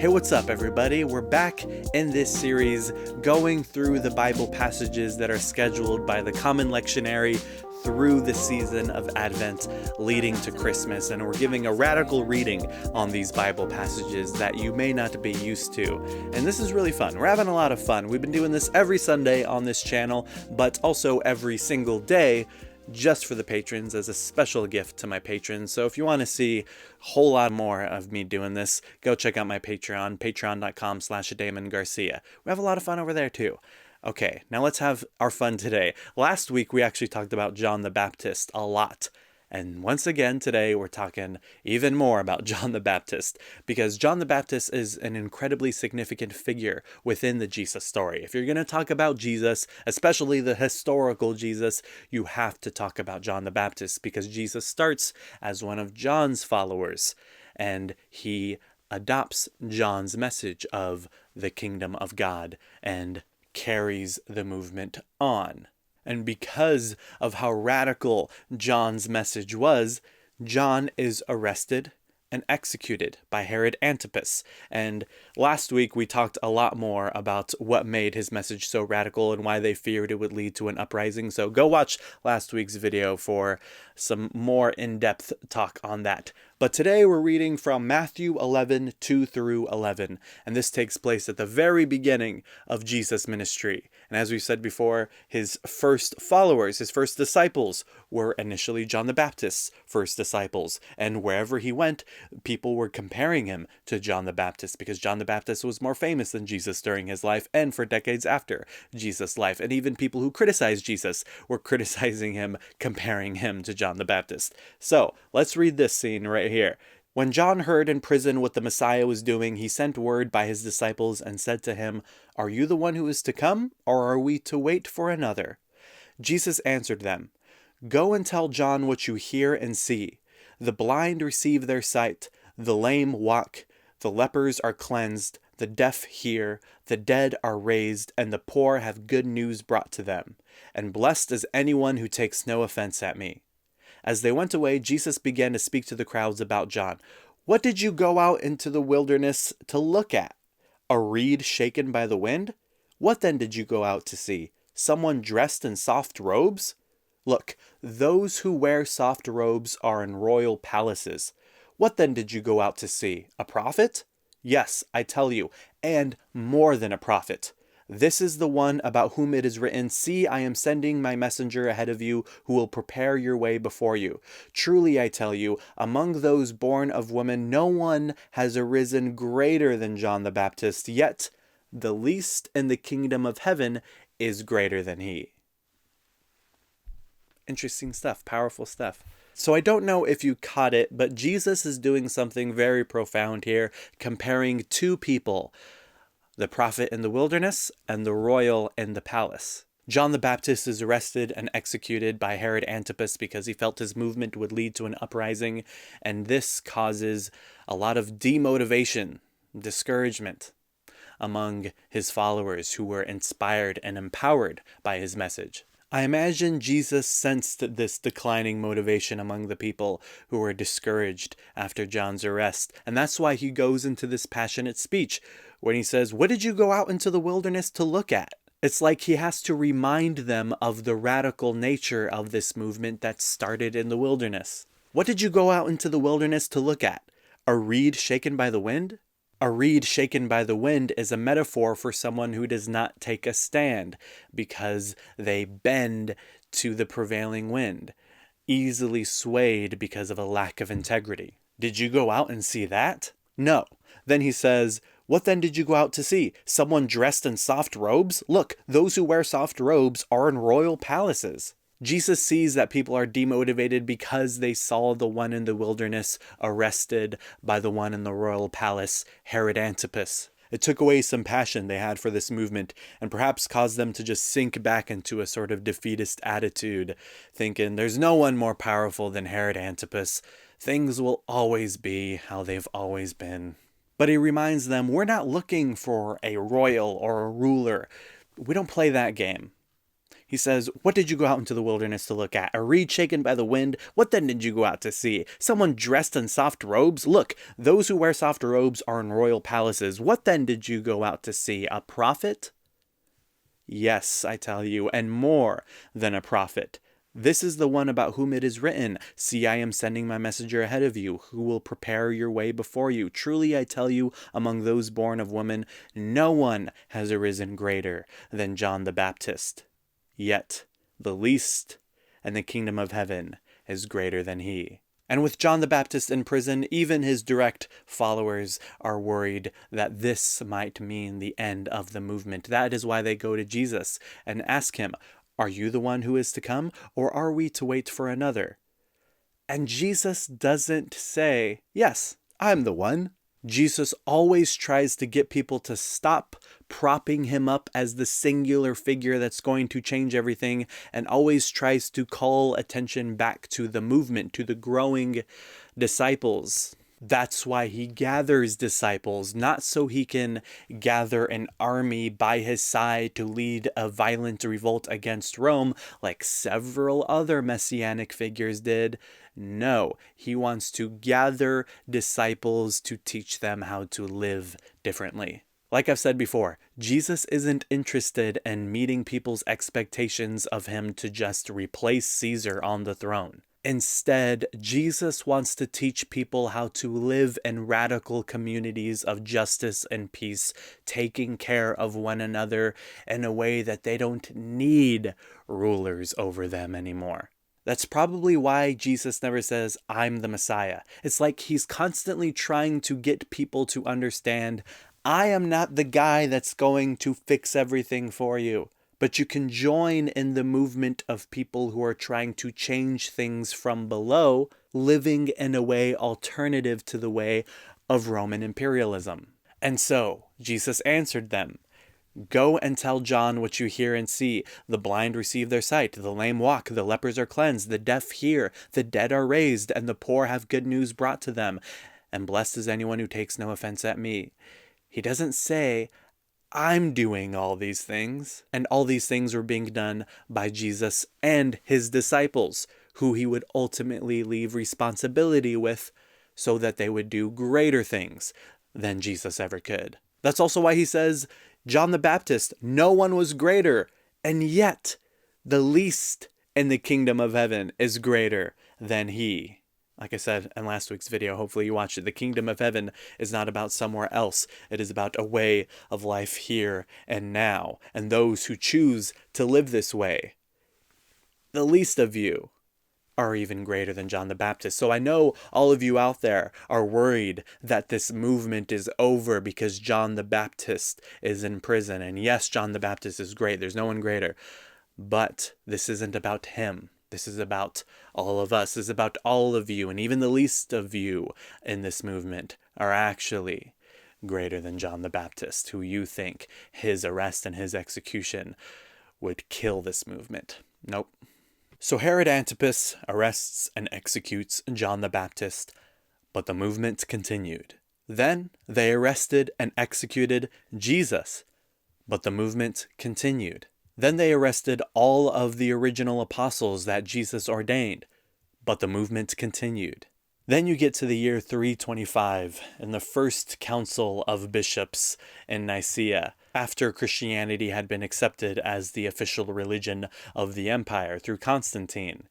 Hey, what's up, everybody? We're back in this series going through the Bible passages that are scheduled by the Common Lectionary through the season of Advent leading to Christmas, and we're giving a radical reading on these Bible passages that you may not be used to. And this is really fun. We're having a lot of fun. We've been doing this every Sunday on this channel, but also every single day just for the patrons as a special gift to my patrons. So if you want to see a whole lot more of me doing this, go check out my Patreon, patreon.com/Damon Garcia. We have a lot of fun over there too. Okay, now let's have our fun today. Last week we actually talked about John the Baptist a lot. And once again, today we're talking even more about John the Baptist, because John the Baptist is an incredibly significant figure within the Jesus story. If you're going to talk about Jesus, especially the historical Jesus, you have to talk about John the Baptist, because Jesus starts as one of John's followers, and he adopts John's message of the kingdom of God and carries the movement on. And because of how radical John's message was, John is arrested and executed by Herod Antipas. And last week we talked a lot more about what made his message so radical and why they feared it would lead to an uprising. So go watch last week's video for some more in-depth talk on that. But today we're reading from Matthew 11, 2 through 11. And this takes place at the very beginning of Jesus' ministry. And as we said before, his first followers, his first disciples, were initially John the Baptist's first disciples. And wherever he went, people were comparing him to John the Baptist, because John the Baptist was more famous than Jesus during his life and for decades after Jesus' life. And even people who criticized Jesus were criticizing him, comparing him to John the Baptist. So let's read this scene right here. When John heard in prison what the Messiah was doing, he sent word by his disciples and said to him, "Are you the one who is to come, or are we to wait for another?" Jesus answered them, "Go and tell John what you hear and see. The blind receive their sight, the lame walk, the lepers are cleansed, the deaf hear, the dead are raised, and the poor have good news brought to them. And blessed is anyone who takes no offense at me." As they went away, Jesus began to speak to the crowds about John. "What did you go out into the wilderness to look at? A reed shaken by the wind? What then did you go out to see? Someone dressed in soft robes? Look, those who wear soft robes are in royal palaces. What then did you go out to see? A prophet? Yes, I tell you, and more than a prophet. This is the one about whom it is written, 'See, I am sending my messenger ahead of you who will prepare your way before you.' Truly I tell you, among those born of woman, no one has arisen greater than John the Baptist, yet the least in the kingdom of heaven is greater than he." Interesting stuff, powerful stuff. So I don't know if you caught it, but Jesus is doing something very profound here, comparing two people, the prophet in the wilderness and the royal in the palace. John the Baptist is arrested and executed by Herod Antipas because he felt his movement would lead to an uprising, and this causes a lot of demotivation, discouragement among his followers who were inspired and empowered by his message. I imagine Jesus sensed this declining motivation among the people who were discouraged after John's arrest, and that's why he goes into this passionate speech when he says, "What did you go out into the wilderness to look at?" It's like he has to remind them of the radical nature of this movement that started in the wilderness. What did you go out into the wilderness to look at? A reed shaken by the wind? A reed shaken by the wind is a metaphor for someone who does not take a stand because they bend to the prevailing wind, easily swayed because of a lack of integrity. Did you go out and see that? No. Then he says, "What then did you go out to see? Someone dressed in soft robes? Look, those who wear soft robes are in royal palaces." Jesus sees that people are demotivated because they saw the one in the wilderness arrested by the one in the royal palace, Herod Antipas. It took away some passion they had for this movement and perhaps caused them to just sink back into a sort of defeatist attitude, thinking there's no one more powerful than Herod Antipas. Things will always be how they've always been. But he reminds them, we're not looking for a royal or a ruler. We don't play that game. He says, "What did you go out into the wilderness to look at? A reed shaken by the wind? What then did you go out to see? Someone dressed in soft robes? Look, those who wear soft robes are in royal palaces. What then did you go out to see? A prophet? Yes, I tell you, and more than a prophet. This is the one about whom it is written, 'See, I am sending my messenger ahead of you, who will prepare your way before you.' Truly I tell you, among those born of woman, no one has arisen greater than John the Baptist. Yet the least in the kingdom of heaven is greater than he." And with John the Baptist in prison, even his direct followers are worried that this might mean the end of the movement. That is why they go to Jesus and ask him, "Are you the one who is to come, or are we to wait for another?" And Jesus doesn't say, "Yes, I'm the one." Jesus always tries to get people to stop propping him up as the singular figure that's going to change everything, and always tries to call attention back to the movement, to the growing disciples. That's why he gathers disciples, not so he can gather an army by his side to lead a violent revolt against Rome, like several other messianic figures did. No, he wants to gather disciples to teach them how to live differently. Like I've said before, Jesus isn't interested in meeting people's expectations of him to just replace Caesar on the throne. Instead, Jesus wants to teach people how to live in radical communities of justice and peace, taking care of one another in a way that they don't need rulers over them anymore. That's probably why Jesus never says, "I'm the Messiah." It's like he's constantly trying to get people to understand, I am not the guy that's going to fix everything for you. But you can join in the movement of people who are trying to change things from below, living in a way alternative to the way of Roman imperialism. And so Jesus answered them, "Go and tell John what you hear and see. The blind receive their sight, the lame walk, the lepers are cleansed, the deaf hear, the dead are raised, and the poor have good news brought to them. And blessed is anyone who takes no offense at me." He doesn't say, "I'm doing all these things." And all these things were being done by Jesus and his disciples, who he would ultimately leave responsibility with so that they would do greater things than Jesus ever could. That's also why he says, John the Baptist, no one was greater, and yet the least in the kingdom of heaven is greater than he. Like I said in last week's video, hopefully you watched it, the kingdom of heaven is not about somewhere else. It is about a way of life here and now, and those who choose to live this way. The least of you are even greater than John the Baptist. So I know all of you out there are worried that this movement is over because John the Baptist is in prison. And yes, John the Baptist is great. There's no one greater. But this isn't about him. This is about all of us. This is about all of you. And even the least of you in this movement are actually greater than John the Baptist, who you think his arrest and his execution would kill this movement. Nope. So Herod Antipas arrests and executes John the Baptist, but the movement continued. Then they arrested and executed Jesus, but the movement continued. Then they arrested all of the original apostles that Jesus ordained, but the movement continued. Then you get to the year 325 and the first council of bishops in Nicaea, after Christianity had been accepted as the official religion of the empire through Constantine.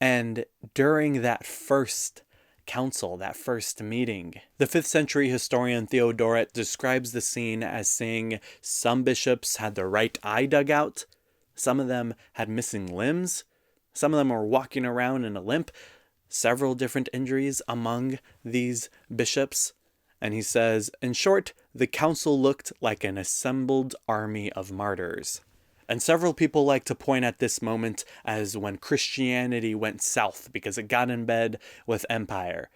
And during that first council, that first meeting, the 5th century historian Theodoret describes the scene as saying some bishops had their right eye dug out, some of them had missing limbs, some of them were walking around in a limp, several different injuries among these bishops. And he says, in short, the council looked like an assembled army of martyrs. And several people like to point at this moment as when Christianity went south because it got in bed with empire.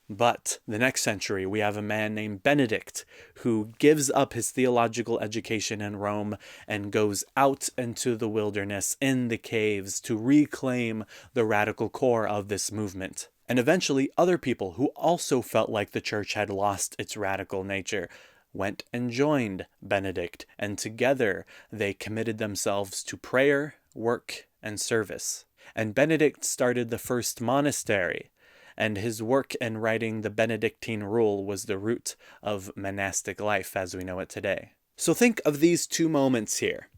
But the next century, we have a man named Benedict who gives up his theological education in Rome and goes out into the wilderness in the caves to reclaim the radical core of this movement. And eventually, other people who also felt like the church had lost its radical nature went and joined Benedict, and together they committed themselves to prayer, work and service. And Benedict started the first monastery, and his work in writing the Benedictine rule was the root of monastic life as we know it today. So think of these two moments here.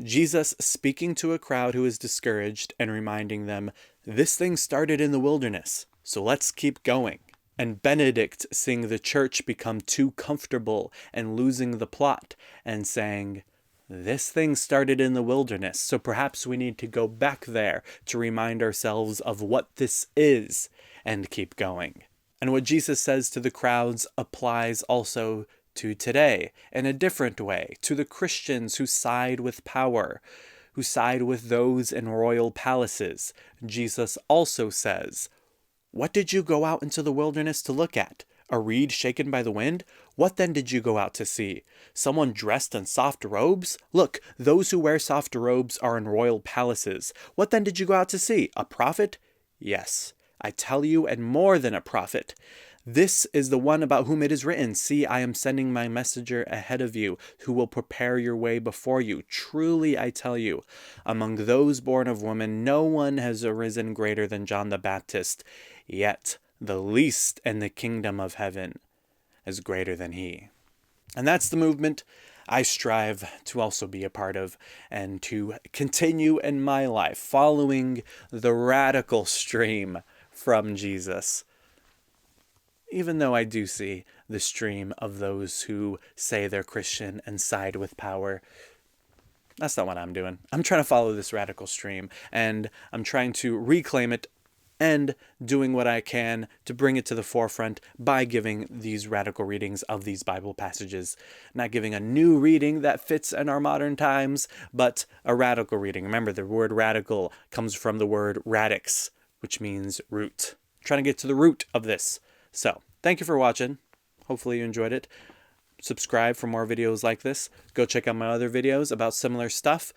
Jesus speaking to a crowd who is discouraged and reminding them, this thing started in the wilderness, so let's keep going. And Benedict seeing the church become too comfortable and losing the plot and saying, this thing started in the wilderness, so perhaps we need to go back there to remind ourselves of what this is and keep going. And what Jesus says to the crowds applies also to today in a different way, to the Christians who side with power, who side with those in royal palaces. Jesus also says, what did you go out into the wilderness to look at? A reed shaken by the wind? What then did you go out to see? Someone dressed in soft robes? Look, those who wear soft robes are in royal palaces. What then did you go out to see? A prophet? Yes, I tell you, and more than a prophet. This is the one about whom it is written, see, I am sending my messenger ahead of you, who will prepare your way before you. Truly, I tell you, among those born of woman, no one has arisen greater than John the Baptist. Yet the least in the kingdom of heaven is greater than he. And that's the movement I strive to also be a part of and to continue in my life, following the radical stream from Jesus. Even though I do see the stream of those who say they're Christian and side with power, that's not what I'm doing. I'm trying to follow this radical stream, and I'm trying to reclaim it and doing what I can to bring it to the forefront by giving these radical readings of these Bible passages. Not giving a new reading that fits in our modern times, but a radical reading. Remember, the word radical comes from the word radix, which means root. Trying to get to the root of this. So, thank you for watching. Hopefully you enjoyed it. Subscribe for more videos like this. Go check out my other videos about similar stuff.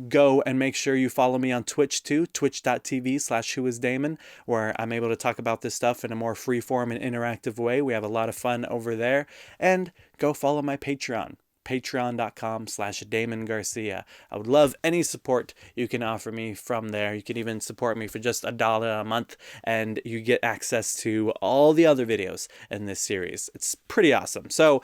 Go and make sure you follow me on Twitch too, twitch.tv/whoisdamon, where I'm able to talk about this stuff in a more free-form and interactive way. We have a lot of fun over there. And go follow my Patreon, patreon.com/Damon Garcia. I would love any support you can offer me from there. You can even support me for just $1 a month, and you get access to all the other videos in this series. It's pretty awesome. So,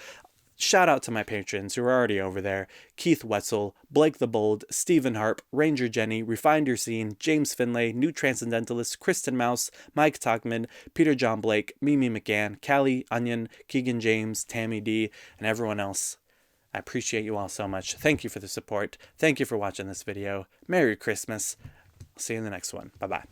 shout out to my patrons who are already over there. Keith Wetzel, Blake the Bold, Stephen Harp, Ranger Jenny, Refined Your Scene, James Finlay, New Transcendentalist, Kristen Mouse, Mike Talkman, Peter John Blake, Mimi McGann, Callie, Onion, Keegan James, Tammy D, and everyone else. I appreciate you all so much. Thank you for the support. Thank you for watching this video. Merry Christmas. I'll see you in the next one. Bye-bye.